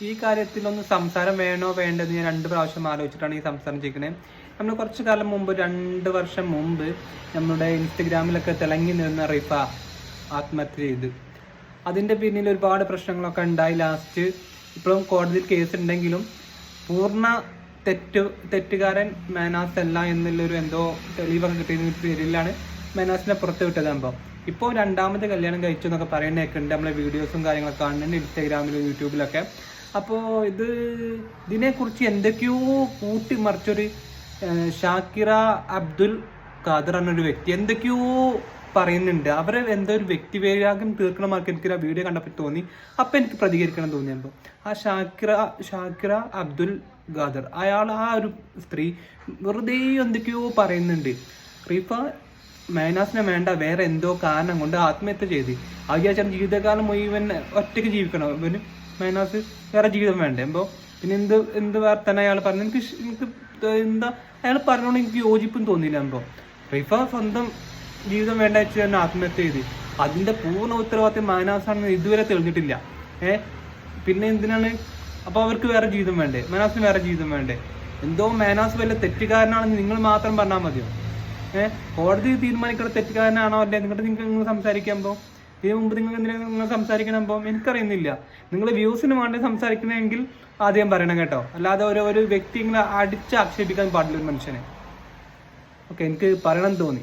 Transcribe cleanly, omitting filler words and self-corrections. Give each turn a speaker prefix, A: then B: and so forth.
A: ഈ കാര്യത്തിലൊന്ന് സംസാരം വേണോ വേണ്ടത് ഞാൻ 2 പ്രാവശ്യം ആലോചിച്ചിട്ടാണ് ഈ സംസാരം ചെയ്യുന്നത്. നമ്മൾ കുറച്ച് കാലം മുമ്പ് 2 വർഷം മുമ്പ് നമ്മുടെ ഇൻസ്റ്റഗ്രാമിലൊക്കെ തിളങ്ങി നിന്ന റിഫ ആത്മഹത്യ ചെയ്ത്. അതിൻ്റെ പിന്നിൽ ഒരുപാട് പ്രശ്നങ്ങളൊക്കെ ഉണ്ടായി. ലാസ്റ്റ് ഇപ്പോഴും കോടതിയിൽ കേസ് ഉണ്ടെങ്കിലും പൂർണ്ണ തെറ്റുകാരൻ മെഹനാസ് അല്ല എന്നുള്ളൊരു എന്തോ തെളിവൊക്കെ കിട്ടിയതിന് പേരിലാണ് മെഹനാസിനെ പുറത്ത് വിട്ടതാകുമ്പോൾ ഇപ്പോൾ 2ാമത് കല്യാണം കഴിച്ചു എന്നൊക്കെ പറയുന്നതൊക്കെ ഉണ്ട്. നമ്മളെ വീഡിയോസും കാര്യങ്ങളൊക്കെ കാണുന്നുണ്ട് ഇൻസ്റ്റാഗ്രാമിലും യൂട്യൂബിലൊക്കെ. അപ്പോൾ ഇതിനെക്കുറിച്ച് എന്തൊക്കെയോ കൂട്ടിമറിച്ചൊരു ഷാക്കിറ അബ്ദുൽ ഖാദർ എന്നൊരു വ്യക്തി എന്തൊക്കെയോ പറയുന്നുണ്ട്. അവരെ എന്തോ ഒരു വ്യക്തി വൈരാഗ്യം തീർക്കണമാർക്ക് എനിക്ക് ആ വീഡിയോ കണ്ടപ്പോൾ തോന്നി. അപ്പം എനിക്ക് പ്രതികരിക്കണം തോന്നിയപ്പോൾ ആ ഷാക്കിറ അബ്ദുൽ ഖാദർ ആ ഒരു സ്ത്രീ വെറുതെ എന്തൊക്കെയോ പറയുന്നുണ്ട്. റിഫ മെഹനാസിനെ വേണ്ട വേറെ എന്തോ കാരണം കൊണ്ട് ആത്മഹത്യ ചെയ്ത്. ആദ്യം ജീവിതകാലം മുഴുവൻ ഒറ്റയ്ക്ക് ജീവിക്കണം. ഇവന് മെഹനാസ് വേറെ ജീവിതം വേണ്ടേ അപ്പോൾ പിന്നെ എന്ത് വർത്തന അയാൾ പറഞ്ഞു. എനിക്ക് എന്താ അയാൾ പറഞ്ഞോണ്ട് എനിക്ക് യോജിപ്പും തോന്നിയില്ല. അപ്പോൾ റിഫ സ്വന്തം ജീവിതം വേണ്ട വെച്ച് തന്നെ ആത്മഹത്യ ചെയ്ത്. അതിൻ്റെ പൂർണ്ണ ഉത്തരവാദിത്വം മെഹനാസാണെന്ന് ഇതുവരെ തെളിഞ്ഞിട്ടില്ല. പിന്നെ എന്തിനാണ് അപ്പോൾ അവർക്ക് വേറെ ജീവിതം വേണ്ടേ? മെഹനാസിന് വേറെ ജീവിതം വേണ്ടേ? എന്തോ മെഹനാസ് വല്ല തെറ്റുകാരനാണെന്ന് നിങ്ങൾ മാത്രം പറഞ്ഞാൽ മതിയോ? കോടതി തീരുമാനിക്കുന്ന തെറ്റുകാരനാണോ അല്ലേ നിങ്ങൾ സംസാരിക്കുമ്പോൾ? ഇതിനു മുമ്പ് നിങ്ങൾ സംസാരിക്കണമ്പോൾ എനിക്കറിയുന്നില്ല. നിങ്ങൾ വ്യൂസിന് വേണ്ടി സംസാരിക്കണമെങ്കിൽ ആദ്യം പറയണം കേട്ടോ. അല്ലാതെ ഒരു വ്യക്തി ഇങ്ങനെ അടിച്ച് ആക്ഷേപിക്കാൻ പാടില്ല ഒരു മനുഷ്യനെ. ഓക്കെ, എനിക്ക് പറയണം തോന്നി.